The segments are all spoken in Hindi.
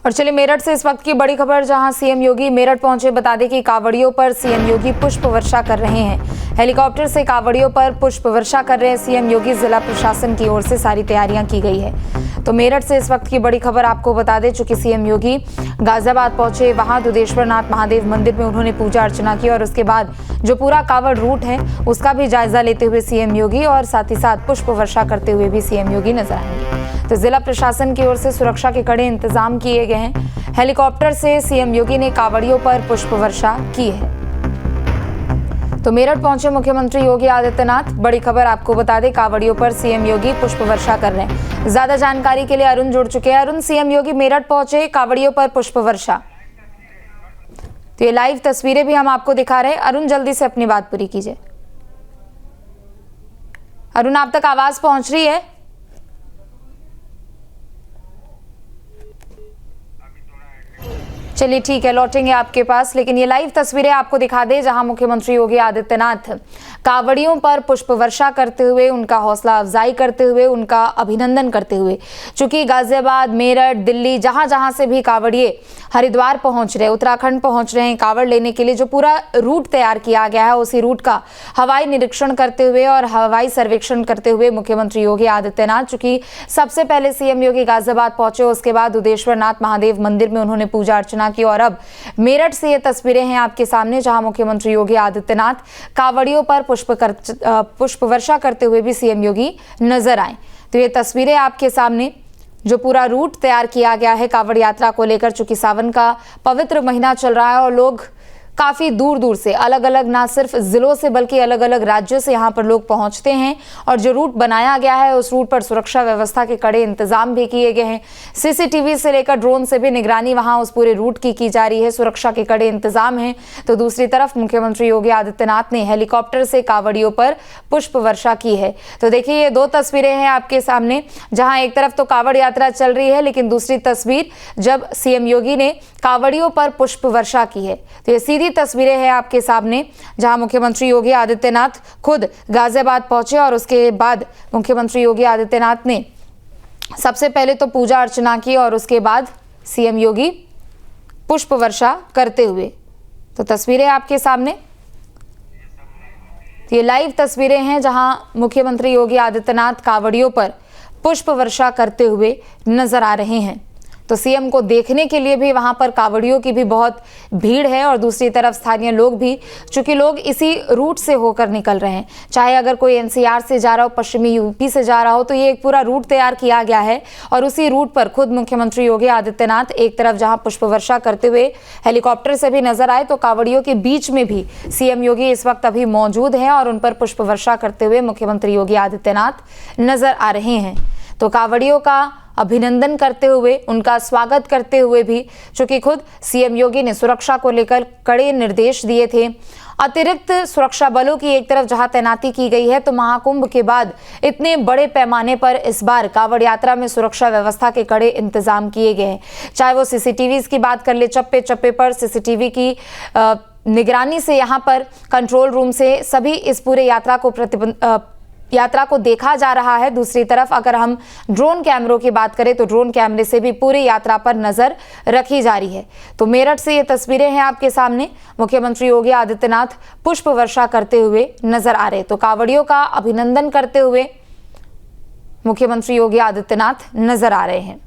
और चलिए मेरठ से इस वक्त की बड़ी खबर, जहां सीएम योगी मेरठ पहुंचे। बता दें कि कांवड़ियों पर सीएम योगी पुष्प वर्षा कर रहे हैं। हेलीकॉप्टर से कांवड़ियों पर पुष्प वर्षा कर रहे हैं सीएम योगी। जिला प्रशासन की ओर से सारी तैयारियां की गई है। तो मेरठ से इस वक्त की बड़ी खबर आपको बता दें, चूंकि सीएम योगी गाजियाबाद पहुंचे, वहां दुधेश्वरनाथ महादेव मंदिर में उन्होंने पूजा अर्चना की और उसके बाद जो पूरा कांवड़ रूट है उसका भी जायजा लेते हुए सीएम योगी और साथ ही साथ पुष्प वर्षा करते हुए भी सीएम योगी नजर आएंगे। तो जिला प्रशासन की ओर से सुरक्षा के कड़े इंतजाम किए गए हैं। हेलीकॉप्टर से सीएम योगी ने कांवड़ियों पर पुष्प वर्षा की है। तो मेरठ पहुंचे मुख्यमंत्री योगी आदित्यनाथ। बड़ी खबर आपको बता दें, कांवड़ियों पर सीएम योगी पुष्प वर्षा कर रहे हैं। ज्यादा जानकारी के लिए अरुण जुड़ चुके हैं। अरुण, सीएम योगी मेरठ पहुंचे, कांवड़ियों पर पुष्प वर्षा, तो ये लाइव तस्वीरें भी हम आपको दिखा रहे हैं। अरुण, जल्दी से अपनी बात पूरी कीजिए। अरुण, आप तक आवाज पहुंच रही है? चलिए ठीक है, लौटेंगे आपके पास, लेकिन ये लाइव तस्वीरें आपको दिखा दें जहां मुख्यमंत्री योगी आदित्यनाथ कांवड़ियों पर पुष्प वर्षा करते हुए, उनका हौसला अफजाई करते हुए, उनका अभिनंदन करते हुए। चूंकि गाजियाबाद, मेरठ, दिल्ली, जहां जहां से भी कांवड़िए हरिद्वार पहुंच रहे, उत्तराखंड पहुंच रहे हैं कांवड़ लेने के लिए, जो पूरा रूट तैयार किया गया है उसी रूट का हवाई निरीक्षण करते हुए और हवाई सर्वेक्षण करते हुए मुख्यमंत्री योगी आदित्यनाथ, चूंकि सबसे पहले सीएम योगी गाजियाबाद पहुंचे, उसके बाद दुधेश्वरनाथ महादेव मंदिर में उन्होंने पूजा अर्चना की और अब मेरठ से ये तस्वीरें हैं आपके सामने, जहां मुख्यमंत्री योगी आदित्यनाथ कांवड़ियों पर पुष्प वर्षा करते हुए भी सीएम योगी नजर आए। तो ये तस्वीरें आपके सामने, जो पूरा रूट तैयार किया गया है कांवड़ यात्रा को लेकर। चूंकि सावन का पवित्र महीना चल रहा है और लोग काफी दूर दूर से, अलग अलग ना सिर्फ जिलों से बल्कि अलग अलग राज्यों से यहाँ पर लोग पहुंचते हैं और जो रूट बनाया गया है उस रूट पर सुरक्षा व्यवस्था के कड़े इंतजाम भी किए गए हैं। सीसीटीवी से लेकर ड्रोन से भी निगरानी वहां उस पूरे रूट की जा रही है। सुरक्षा के कड़े इंतजाम हैं। तो दूसरी तरफ मुख्यमंत्री योगी आदित्यनाथ ने हेलीकॉप्टर से कांवड़ियों पर पुष्प वर्षा की है। तो देखिए, ये दो तस्वीरें हैं आपके सामने, जहां एक तरफ तो कांवड़ यात्रा चल रही है, लेकिन दूसरी तस्वीर जब सीएम योगी ने कांवड़ियों पर पुष्प वर्षा की है। तो ये सीधी तस्वीरें हैं आपके सामने, जहां मुख्यमंत्री योगी आदित्यनाथ खुद गाजियाबाद पहुंचे और उसके बाद मुख्यमंत्री योगी आदित्यनाथ ने सबसे पहले तो पूजा अर्चना की और उसके बाद सीएम योगी पुष्प वर्षा करते हुए। तो तस्वीरें आपके सामने, ये लाइव तस्वीरें हैं जहां मुख्यमंत्री योगी आदित्यनाथ कांवड़ियों पर पुष्प वर्षा करते हुए नजर आ रहे हैं। तो सीएम को देखने के लिए भी वहां पर कांवड़ियों की भी बहुत भीड़ है और दूसरी तरफ स्थानीय लोग भी, चूंकि लोग इसी रूट से होकर निकल रहे हैं, चाहे अगर कोई एनसीआर से जा रहा हो, पश्चिमी यूपी से जा रहा हो, तो ये एक पूरा रूट तैयार किया गया है और उसी रूट पर खुद मुख्यमंत्री योगी आदित्यनाथ एक तरफ जहां पुष्प वर्षा करते हुए हेलीकॉप्टर से भी नजर आए, तो कांवड़ियों के बीच में भी सीएम योगी इस वक्त अभी मौजूद हैं और उन पर पुष्प वर्षा करते हुए मुख्यमंत्री योगी आदित्यनाथ नजर आ रहे हैं। तो कांवड़ियों का अभिनंदन करते हुए, उनका स्वागत करते हुए भी, चूंकि खुद सीएम योगी ने सुरक्षा को लेकर कड़े निर्देश दिए थे। अतिरिक्त सुरक्षा बलों की एक तरफ जहां तैनाती की गई है, तो महाकुंभ के बाद इतने बड़े पैमाने पर इस बार कांवड़ यात्रा में सुरक्षा व्यवस्था के कड़े इंतजाम किए गए हैं। चाहे वो सीसीटीवी की बात कर ले, चप्पे चप्पे पर सीसीटीवी की निगरानी से, यहाँ पर कंट्रोल रूम से सभी इस पूरे यात्रा को देखा जा रहा है। दूसरी तरफ अगर हम ड्रोन कैमरों की बात करें, तो ड्रोन कैमरे से भी पूरी यात्रा पर नजर रखी जा रही है। तो मेरठ से ये तस्वीरें हैं आपके सामने, मुख्यमंत्री योगी आदित्यनाथ पुष्प वर्षा करते हुए नजर आ रहे। तो कांवड़ियों का अभिनंदन करते हुए मुख्यमंत्री योगी आदित्यनाथ नजर आ रहे हैं।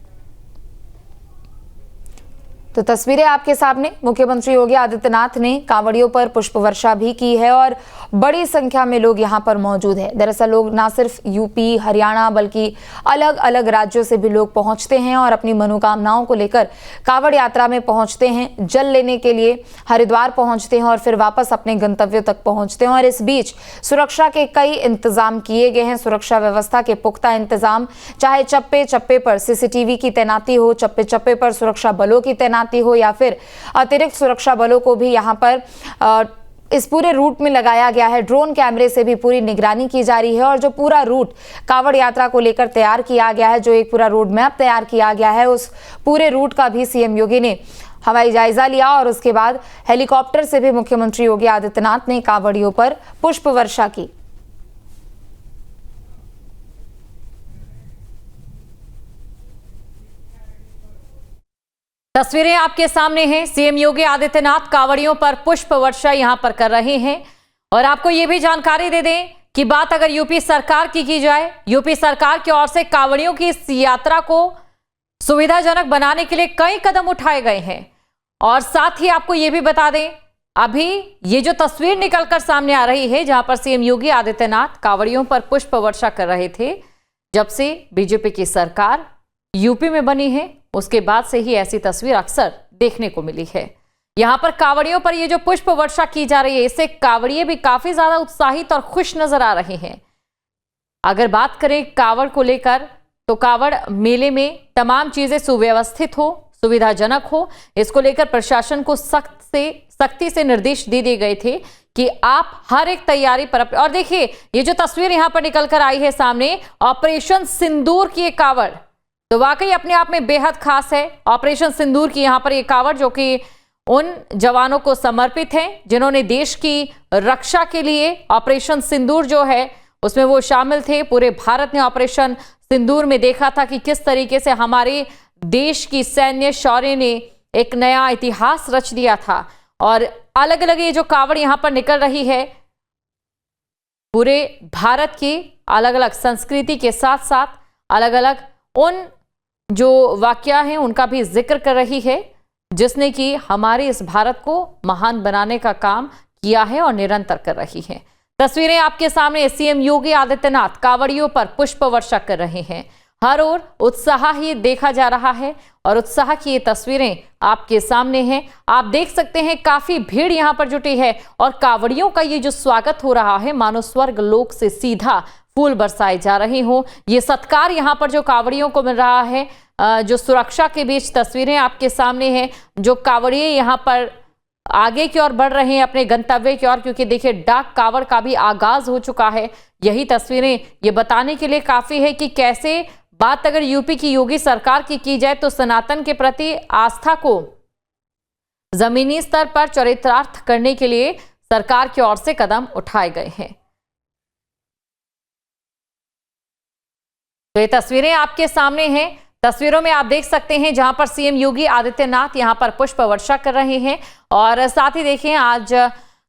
तो तस्वीरें आपके सामने, मुख्यमंत्री योगी आदित्यनाथ ने कांवड़ियों पर पुष्प वर्षा भी की है और बड़ी संख्या में लोग यहां पर मौजूद हैं। दरअसल लोग ना सिर्फ यूपी, हरियाणा, बल्कि अलग अलग राज्यों से भी लोग पहुंचते हैं और अपनी मनोकामनाओं को लेकर कांवड़ यात्रा में पहुंचते हैं। जल लेने के लिए हरिद्वार पहुंचते हैं और फिर वापस अपने गंतव्य तक पहुंचते हैं। और इस बीच सुरक्षा के कई इंतजाम किए गए हैं, सुरक्षा व्यवस्था के पुख्ता इंतजाम, चाहे चप्पे चप्पे पर सीसीटीवी की तैनाती हो, चप्पे चप्पे पर सुरक्षा बलों की तैनाती हो या फिर अतिरिक्त सुरक्षा बलों को भी यहां पर इस पूरे रूट में लगाया गया है। ड्रोन कैमरे से भी पूरी निगरानी की जा रही है और जो पूरा रूट कांवड़ यात्रा को लेकर तैयार किया गया है, जो एक पूरा रोड मैप तैयार किया गया है, उस पूरे रूट का भी सीएम योगी ने हवाई जायजा लिया और उसके बाद हेलीकॉप्टर से भी मुख्यमंत्री योगी आदित्यनाथ ने कांवड़ियों पर पुष्प वर्षा की। तस्वीरें आपके सामने हैं। सीएम योगी आदित्यनाथ कांवड़ियों पर पुष्प वर्षा यहां पर कर रहे हैं। और आपको यह भी जानकारी दे दें कि बात अगर यूपी सरकार की जाए, यूपी सरकार की ओर से कांवड़ियों की इस यात्रा को सुविधाजनक बनाने के लिए कई कदम उठाए गए हैं। और साथ ही आपको यह भी बता दें, अभी ये जो तस्वीर निकलकर सामने आ रही है जहां पर सीएम योगी आदित्यनाथ कांवड़ियों पर पुष्प वर्षा कर रहे थे, जब से बीजेपी की सरकार यूपी में बनी है उसके बाद से ही ऐसी तस्वीर अक्सर देखने को मिली है। यहां पर कांवड़ियों पर ये जो पुष्प वर्षा की जा रही है, इससे कांवड़िए भी काफी ज्यादा उत्साहित और खुश नजर आ रहे हैं। अगर बात करें कांवड़ को लेकर, तो कांवड़ मेले में तमाम चीजें सुव्यवस्थित हो, सुविधाजनक हो, इसको लेकर प्रशासन को सख्ती से निर्देश दे दिए गए थे कि आप हर एक तैयारी पर। और देखिए ये जो तस्वीर यहां पर निकलकर आई है सामने, ऑपरेशन सिंदूर की एक कांवड़, तो वाकई अपने आप में बेहद खास है। ऑपरेशन सिंदूर की यहां पर ये कांवड़ जो कि उन जवानों को समर्पित है जिन्होंने देश की रक्षा के लिए ऑपरेशन सिंदूर जो है उसमें वो शामिल थे। पूरे भारत ने ऑपरेशन सिंदूर में देखा था कि किस तरीके से हमारे देश की सैन्य शौर्य ने एक नया इतिहास रच दिया था। और अलग अलग ये जो कांवड़ यहां पर निकल रही है, पूरे भारत की अलग अलग संस्कृति के साथ साथ अलग अलग उन जो वाकया हैं उनका भी जिक्र कर रही है जिसने कि हमारे इस भारत को महान बनाने का काम किया है और निरंतर कर रही है। तस्वीरें आपके सामने, सीएम योगी आदित्यनाथ कांवड़ियों पर पुष्प वर्षा कर रहे हैं। हर ओर उत्साह ही देखा जा रहा है और उत्साह की ये तस्वीरें आपके सामने हैं। आप देख सकते हैं काफी भीड़ यहां पर जुटी है और कांवड़ियों का ये जो स्वागत हो रहा है मानो स्वर्ग लोक से सीधा फूल बरसाए जा रहे हो। ये सत्कार यहां पर जो कांवड़ियों को मिल रहा है, जो सुरक्षा के बीच तस्वीरें आपके सामने हैं, जो कांवड़िए यहां पर आगे की ओर बढ़ रहे हैं अपने गंतव्य की ओर, क्योंकि देखिए डाक कांवड़ का भी आगाज हो चुका है। यही तस्वीरें ये बताने के लिए काफी है कि कैसे बात अगर यूपी की योगी सरकार की जाए तो सनातन के प्रति आस्था को जमीनी स्तर पर चरितार्थ करने के लिए सरकार की ओर से कदम उठाए गए हैं। तो ये तस्वीरें आपके सामने हैं। तस्वीरों में आप देख सकते हैं जहां पर सीएम योगी आदित्यनाथ यहां पर पुष्प वर्षा कर रहे हैं। और साथ ही देखिए आज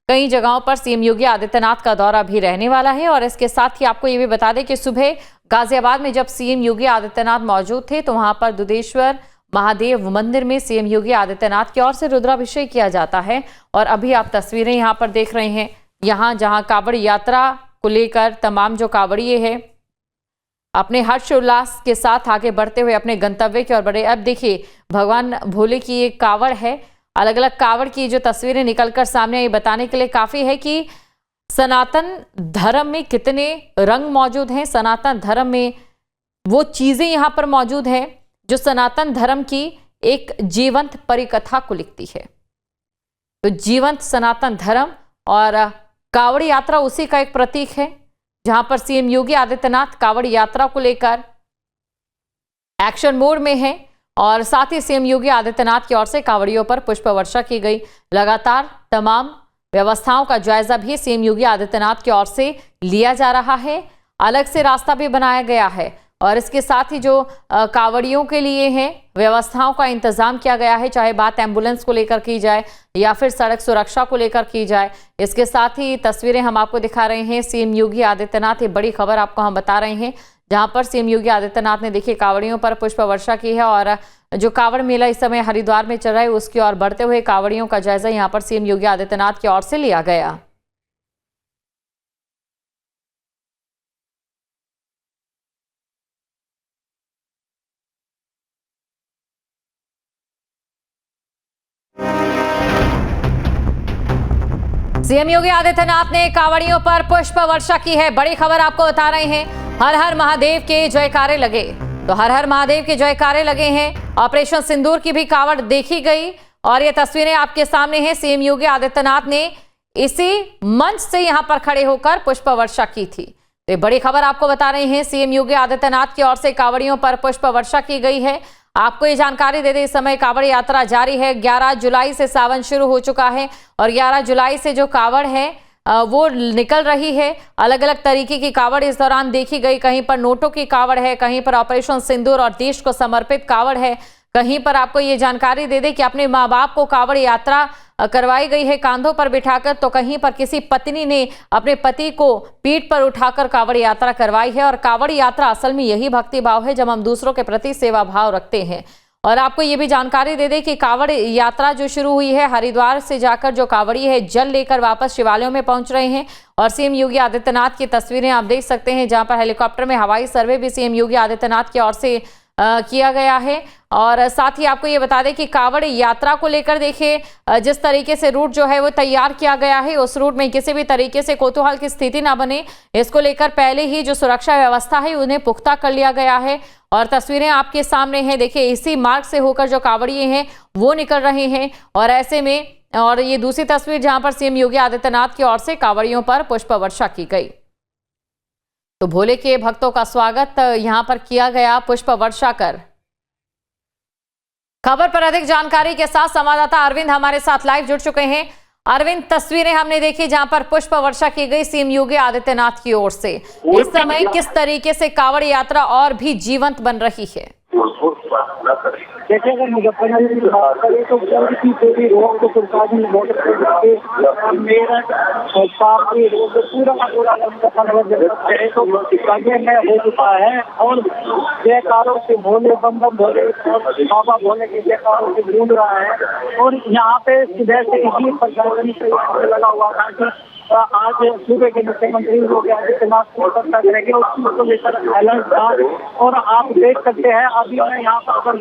कई जगहों पर सीएम योगी आदित्यनाथ का दौरा भी रहने वाला है। और इसके साथ ही आपको ये भी बता दें कि सुबह गाजियाबाद में जब सीएम योगी आदित्यनाथ मौजूद थे तो वहां पर दुधेश्वर महादेव मंदिर में सीएम योगी आदित्यनाथ की ओर से रुद्राभिषेक किया जाता है। और अभी आप तस्वीरें यहां पर देख रहे हैं, यहां जहां कांवड़ यात्रा को लेकर तमाम जो कांवड़िए हैं अपने हर्षोल्लास के साथ आगे बढ़ते हुए अपने गंतव्य की ओर बढ़े। अब देखिए भगवान भोले की एक कांवड़ है। अलग अलग कांवड़ की जो तस्वीरें निकलकर सामने ये बताने के लिए काफी है कि सनातन धर्म में कितने रंग मौजूद हैं। सनातन धर्म में वो चीजें यहाँ पर मौजूद हैं जो सनातन धर्म की एक जीवंत परिकथा को लिखती है। तो जीवंत सनातन धर्म और कांवड़ यात्रा उसी का एक प्रतीक है, जहां पर सीएम योगी आदित्यनाथ कांवड़ यात्रा को लेकर एक्शन मोड में है। और साथ ही सीएम योगी आदित्यनाथ की ओर से कांवड़ियों पर पुष्प वर्षा की गई। लगातार तमाम व्यवस्थाओं का जायजा भी सीएम योगी आदित्यनाथ की ओर से लिया जा रहा है। अलग से रास्ता भी बनाया गया है और इसके साथ ही जो कांवड़ियों के लिए है व्यवस्थाओं का इंतजाम किया गया है, चाहे बात एम्बुलेंस को लेकर की जाए या फिर सड़क सुरक्षा को लेकर की जाए। इसके साथ ही तस्वीरें हम आपको दिखा रहे हैं सीएम योगी आदित्यनाथ, ये बड़ी खबर आपको हम बता रहे हैं जहां पर सीएम योगी आदित्यनाथ ने देखिए कांवड़ियों पर पुष्प वर्षा की है। और जो कांवड़ मेला इस समय हरिद्वार में चल रहा है उसकी ओर बढ़ते हुए कांवड़ियों का जायजा यहां पर सीएम योगी आदित्यनाथ की ओर से लिया गया। सीएम योगी आदित्यनाथ ने कांवड़ियों पर पुष्प वर्षा की है। बड़ी खबर आपको बता रहे हैं, हर हर महादेव के जयकारे लगे। तो हर हर महादेव के जयकारे लगे हैं। ऑपरेशन सिंदूर की भी कांवड़ देखी गई और ये तस्वीरें आपके सामने हैं। सीएम योगी आदित्यनाथ ने इसी मंच से यहां पर खड़े होकर पुष्प वर्षा की थी। तो ये बड़ी खबर आपको बता रहे हैं, सीएम योगी आदित्यनाथ की ओर से कांवड़ियों पर पुष्प वर्षा की गई है। आपको ये जानकारी दे दें, इस समय कांवड़ यात्रा जारी है। 11 जुलाई से सावन शुरू हो चुका है और 11 जुलाई से जो कांवड़ है वो निकल रही है। अलग अलग तरीके की कांवड़ इस दौरान देखी गई। कहीं पर नोटों की कांवड़ है, कहीं पर ऑपरेशन सिंदूर और देश को समर्पित कांवड़ है, कहीं पर आपको ये जानकारी दे दें कि अपने माँ बाप को कांवड़ यात्रा करवाई गई है कांधों पर बिठाकर, तो कहीं पर किसी पत्नी ने अपने पति को पीठ पर उठाकर कांवड़ यात्रा करवाई है। और कांवड़ यात्रा असल में यही भक्ति भाव है जब हम दूसरों के प्रति सेवा भाव रखते हैं। और आपको ये भी जानकारी दे दें कि कांवड़ यात्रा जो शुरू हुई है, हरिद्वार से जाकर जो कांवड़ी है जल लेकर वापस शिवालयों में पहुंच रहे हैं। और सीएम योगी आदित्यनाथ की तस्वीरें आप देख सकते हैं, जहां पर हेलीकॉप्टर में हवाई सर्वे भी सीएम योगी आदित्यनाथ की ओर से किया गया है। और साथ ही आपको ये बता दें कि कांवड़ यात्रा को लेकर देखिए जिस तरीके से रूट जो है वो तैयार किया गया है, उस रूट में किसी भी तरीके से कोतूहल की स्थिति ना बने, इसको लेकर पहले ही जो सुरक्षा व्यवस्था है उन्हें पुख्ता कर लिया गया है। और तस्वीरें आपके सामने हैं, देखिए इसी मार्ग से होकर जो कांवड़िए हैं वो निकल रहे हैं। और ऐसे में और ये दूसरी तस्वीर जहां पर सीएम योगी आदित्यनाथ की ओर से कांवड़ियों पर पुष्प वर्षा की गई। तो भोले के भक्तों का स्वागत यहां पर किया गया पुष्प वर्षा कर। खबर पर अधिक जानकारी के साथ संवाददाता अरविंद हमारे साथ लाइव जुड़ चुके हैं। अरविंद, तस्वीरें हमने देखी जहां पर पुष्प वर्षा की गई सीएम योगी आदित्यनाथ की ओर से। इस समय किस तरीके से कांवड़ यात्रा और भी जीवंत बन रही है? देखिए, अगर मुजफ्फरनगर की बात करें तो पूरी रोड को सरकार ने मेरठ मेरठ पार्टी रोड पूरा मुजफ्फरनगर में हो चुका है। और जयकारों से भोले बम बम भोले और बाबा भोले के जयकारों से गूंज रहा है। और यहाँ पे सुबह से इसी प्रशासन से लगा हुआ था कि आज सूबे के मुख्यमंत्री योगी आदित्यनाथ को चर्चा करेंगे, उसको लेकर अलर्ट था। और आप देख सकते हैं अभी मैं यहाँ पर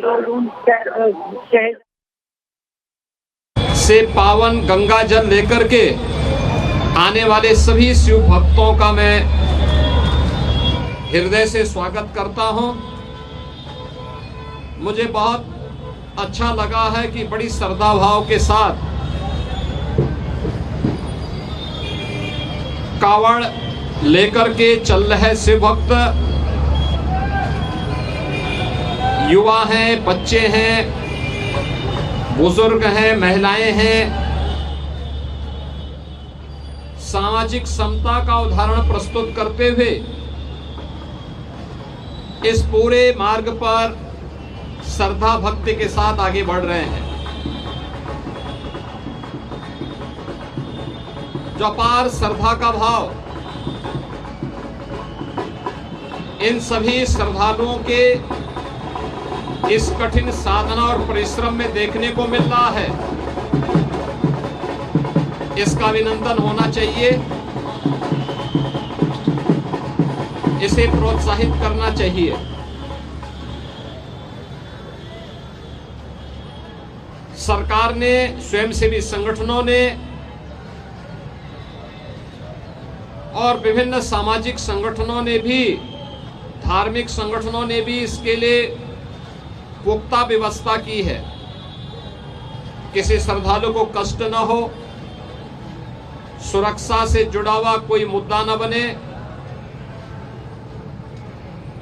से पावन गंगा जल लेकर के आने वाले सभी शिव भक्तों का मैं हृदय से स्वागत करता हूं। मुझे बहुत अच्छा लगा है कि बड़ी श्रद्धा भाव के साथ कांवड़ लेकर के चल रहे शिव भक्त, युवा हैं, बच्चे हैं, बुजुर्ग हैं, महिलाएं हैं, सामाजिक समता का उदाहरण प्रस्तुत करते हुए इस पूरे मार्ग पर श्रद्धा भक्ति के साथ आगे बढ़ रहे हैं। जो अपार श्रद्धा का भाव इन सभी श्रद्धालुओं के इस कठिन साधना और परिश्रम में देखने को मिल रहा है, इसका अभिनंदन होना चाहिए, इसे प्रोत्साहित करना चाहिए। सरकार ने, स्वयंसेवी संगठनों ने और विभिन्न सामाजिक संगठनों ने भी, धार्मिक संगठनों ने भी इसके लिए पुख्ता व्यवस्था की है। किसी श्रद्धालु को कष्ट न हो, सुरक्षा से जुड़ा हुआ कोई मुद्दा न बने,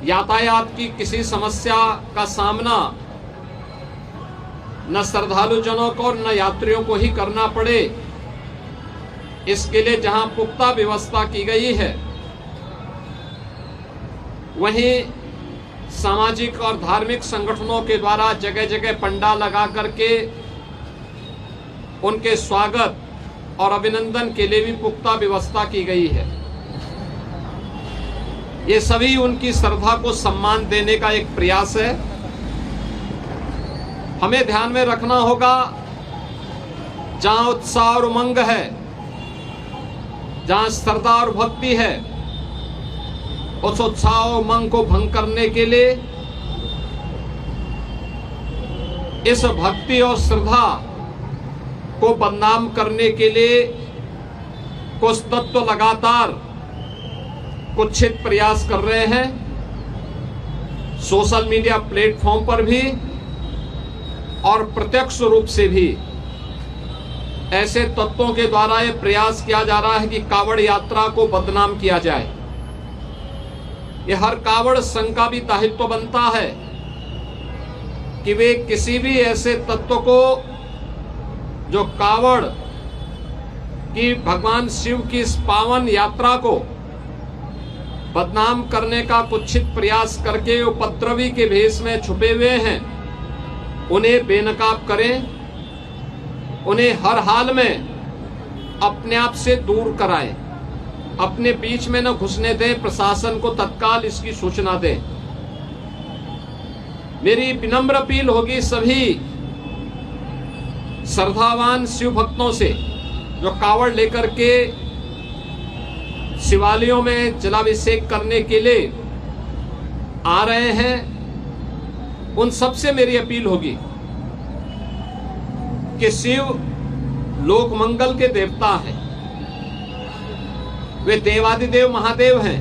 यातायात की किसी समस्या का सामना न श्रद्धालु जनों को और न यात्रियों को ही करना पड़े, इसके लिए जहां पुख्ता व्यवस्था की गई है, वहीं सामाजिक और धार्मिक संगठनों के द्वारा जगह जगह पंडाल लगा करके उनके स्वागत और अभिनंदन के लिए भी पुख्ता व्यवस्था की गई है। ये सभी उनकी श्रद्धा को सम्मान देने का एक प्रयास है। हमें ध्यान में रखना होगा, जहां उत्साह और उमंग है, जहां श्रद्धा और भक्ति है, उस उत्साह और उमंग को भंग करने के लिए, इस भक्ति और श्रद्धा को बदनाम करने के लिए कुछ तत्व लगातार कुत्सित प्रयास कर रहे हैं। सोशल मीडिया प्लेटफॉर्म पर भी और प्रत्यक्ष रूप से भी ऐसे तत्वों के द्वारा यह प्रयास किया जा रहा है कि कांवड़ यात्रा को बदनाम किया जाए। यह हर कांवड़ संघ का भी दायित्व बनता है कि वे किसी भी ऐसे तत्व को जो कांवड़ की भगवान शिव की इस पावन यात्रा को बदनाम करने का कुत्सित प्रयास करके उपद्रवी के भेष में छुपे हुए हैं, उन्हें बेनकाब करें, उन्हें हर हाल में अपने आप से दूर कराएं, अपने बीच में न घुसने दें, प्रशासन को तत्काल इसकी सूचना दें। मेरी विनम्र अपील होगी सभी श्रद्धावान शिव भक्तों से जो कावड़ लेकर के शिवालयों में जलाभिषेक करने के लिए आ रहे हैं, उन सबसे मेरी अपील होगी कि शिव लोक मंगल के देवता हैं, वे देवादिदेव महादेव हैं।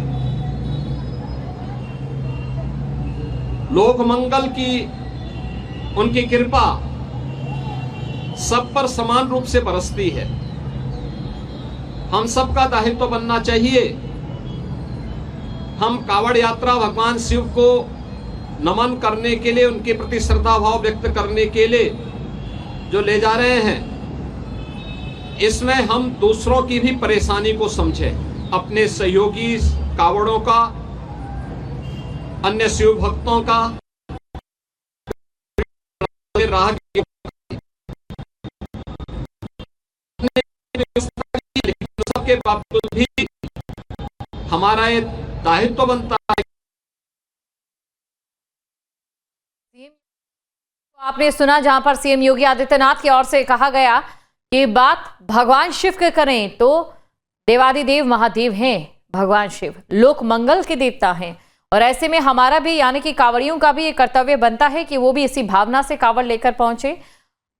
लोक मंगल की उनकी कृपा सब पर समान रूप से बरसती है। हम सबका दायित्व बनना चाहिए, हम कावड़ यात्रा भगवान शिव को नमन करने के लिए, उनके प्रति श्रद्धा भाव व्यक्त करने के लिए जो ले जा रहे हैं, इसमें हम दूसरों की भी परेशानी को समझें, अपने सहयोगी कावड़ों का, अन्य शिव भक्तों का, राह लेकिन सबके बावजूद भी हमारा ये दायित्व बनता है। आपने सुना जहां पर सीएम योगी आदित्यनाथ की ओर से कहा गया कि बात भगवान शिव के करें तो देवादिदेव महादेव हैं भगवान शिव, लोक मंगल के देवता हैं। और ऐसे में हमारा भी यानी कि कांवड़ियों का भी ये कर्तव्य बनता है कि वो भी इसी भावना से कांवड़ लेकर पहुंचे।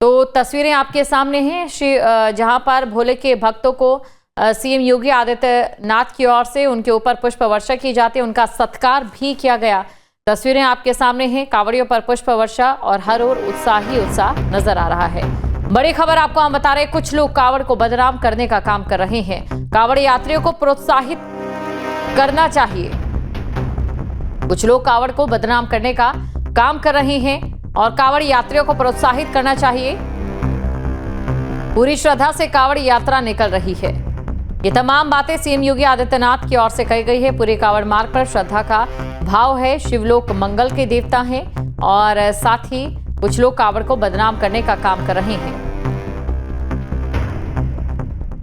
तो तस्वीरें आपके सामने हैं जहां पर भोले के भक्तों को सीएम योगी आदित्यनाथ की ओर से उनके ऊपर पुष्प वर्षा की जाती है, उनका सत्कार भी किया गया। तस्वीरें आपके सामने हैं, कांवड़ियों पर पुष्प वर्षा और हर ओर उत्साह ही उत्साह नजर आ रहा है। बड़ी खबर आपको हम बता रहे हैं, कुछ लोग कांवड़ को बदनाम करने का काम कर रहे हैं। कांवड़ यात्रियों को प्रोत्साहित करना चाहिए। कुछ लोग कांवड़ को बदनाम करने का काम कर रहे हैं और कांवड़ यात्रियों को प्रोत्साहित करना चाहिए। पूरी श्रद्धा से कांवड़ यात्रा निकल रही है। ये तमाम बातें सीएम योगी आदित्यनाथ की ओर से कही गई है। पूरे कांवड़ मार्ग पर श्रद्धा का भाव है। शिवलोक मंगल के देवता हैं और साथ ही कुछ लोग कांवड़ को बदनाम करने का काम कर रहे हैं।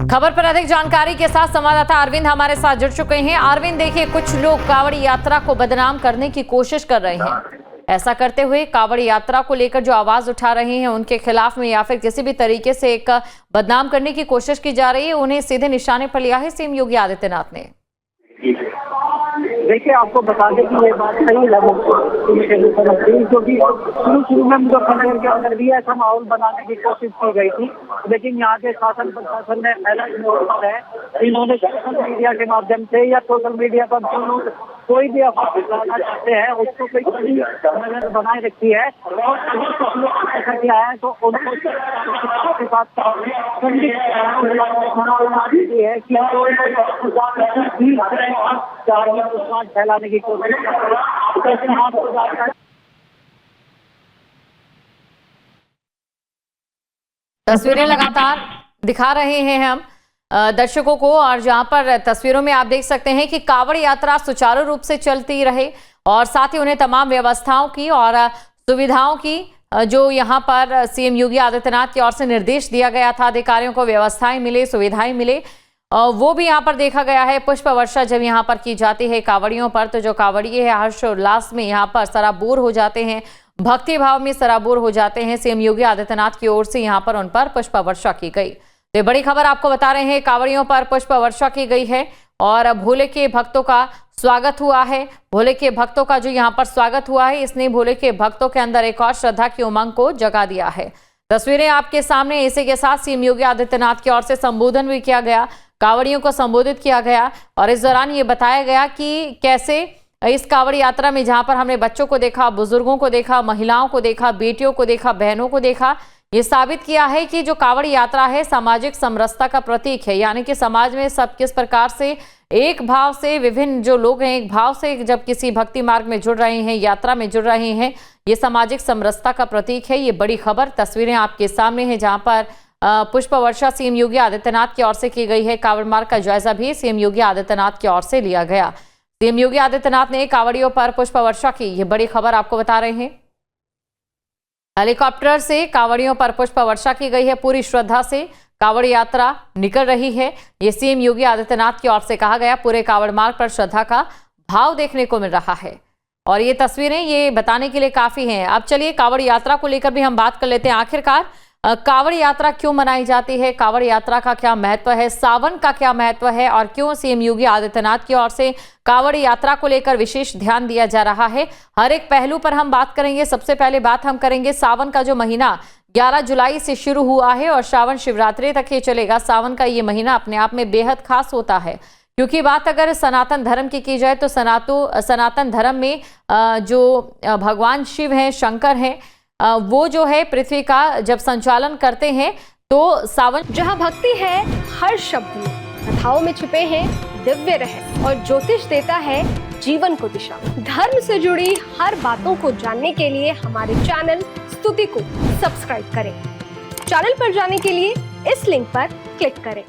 खबर पर अधिक जानकारी के साथ संवाददाता अरविंद हमारे साथ जुड़ चुके हैं। अरविंद, देखिए, कुछ लोग कांवड़ यात्रा को बदनाम करने की कोशिश कर रहे हैं। ऐसा करते हुए कांवड़ यात्रा को लेकर जो आवाज उठा रहे हैं उनके खिलाफ में या फिर किसी भी तरीके से एक बदनाम करने की कोशिश की जा रही है, उन्हें सीधे निशाने पर लिया है सीएम योगी आदित्यनाथ ने। देखिए, आपको बता दें कि ये बात सही है क्योंकि शुरू में मुजफ्फरनगर के अंदर भी ऐसा माहौल बनाने की कोशिश की गई थी, लेकिन यहाँ के शासन प्रशासन ने पहला इन्होंने है, इन्होंने सोशल मीडिया के माध्यम से या सोशल मीडिया पर जो लोग कोई भी अफवाह फैलाना चाहते हैं उसको कोई कड़ी नजर बनाए रखी है और ऐसा किया है तो उनको के साथ फैलाने की कोशिश तस्वीरें लगातार दिखा रहे हैं हम दर्शकों को, और जहां पर तस्वीरों में आप देख सकते हैं कि कांवड़ यात्रा सुचारू रूप से चलती रहे और साथ ही उन्हें तमाम व्यवस्थाओं की और सुविधाओं की जो यहां पर सीएम योगी आदित्यनाथ की ओर से निर्देश दिया गया था, अधिकारियों को व्यवस्थाएं मिले, सुविधाएं मिले, वो भी यहाँ पर देखा गया है। पुष्प वर्षा जब यहाँ पर की जाती है कांवड़ियों पर, तो जो कांवड़िए है हर्षोल्लास में यहाँ पर सराबोर हो जाते हैं, भक्ति भाव में सराबोर हो जाते हैं। सीएम योगी आदित्यनाथ की ओर से यहाँ पर उन पर पुष्प वर्षा की गई। तो बड़ी खबर आपको बता रहे हैं, कांवड़ियों पर पुष्प वर्षा की गई है और भोले के भक्तों का स्वागत हुआ है। भोले के भक्तों का जो यहाँ पर स्वागत हुआ है, इसने भोले के भक्तों के अंदर एक और श्रद्धा की उमंग को जगा दिया है। तस्वीरें आपके सामने। इसी के साथ सीएम योगी आदित्यनाथ की ओर से संबोधन भी किया गया, कांवड़ियों को संबोधित किया गया और इस दौरान ये बताया गया कि कैसे इस कांवड़ यात्रा में जहां पर हमने बच्चों को देखा, बुजुर्गों को देखा, महिलाओं को देखा, बेटियों को देखा, बहनों को देखा, ये साबित किया है कि जो कांवड़ यात्रा है सामाजिक समरसता का प्रतीक है। यानी कि समाज में सब किस प्रकार से एक भाव से विभिन्न जो लोग हैं एक भाव से जब किसी भक्ति मार्ग में जुड़ रहे हैं, यात्रा में जुड़ रहे हैं, ये सामाजिक समरसता का प्रतीक है। ये बड़ी खबर तस्वीरें आपके सामने है जहां पर पुष्प वर्षा सीएम योगी आदित्यनाथ की ओर से की गई है। कांवड़ मार्ग का जायजा भी सीएम योगी आदित्यनाथ की ओर से लिया गया। सीएम योगी आदित्यनाथ ने कांवड़ियों पर पुष्प वर्षा की, ये बड़ी खबर आपको बता रहे हैं। हेलीकॉप्टर से कांवड़ियों पर पुष्प वर्षा की गई है। पूरी श्रद्धा से कांवड़ यात्रा निकल रही है। ये सीएम योगी आदित्यनाथ की ओर से कहा गया। पूरे कांवड़ मार्ग पर श्रद्धा का भाव देखने को मिल रहा है और ये तस्वीरें ये बताने के लिए काफी हैं। अब चलिए कांवड़ यात्रा को लेकर भी हम बात कर लेते हैं। आखिरकार कांवड़ यात्रा क्यों मनाई जाती है, कांवड़ यात्रा का क्या महत्व है, सावन का क्या महत्व है और क्यों सीएम योगी आदित्यनाथ की ओर से कांवड़ यात्रा को लेकर विशेष ध्यान दिया जा रहा है, हर एक पहलू पर हम बात करेंगे। सबसे पहले बात हम करेंगे सावन का जो महीना 11 जुलाई से शुरू हुआ है और श्रावण शिवरात्रि तक ये चलेगा। सावन का ये महीना अपने आप में बेहद खास होता है क्योंकि बात अगर सनातन धर्म की जाए तो सनातन धर्म में जो भगवान शिव हैं, शंकर हैं, वो जो है पृथ्वी का जब संचालन करते हैं तो सावन जहाँ भक्ति है हर शब्द में, कथाओं में छुपे हैं दिव्य रहस्य और ज्योतिष देता है जीवन को दिशा। धर्म से जुड़ी हर बातों को जानने के लिए हमारे चैनल स्तुति को सब्सक्राइब करें। चैनल पर जाने के लिए इस लिंक पर क्लिक करें।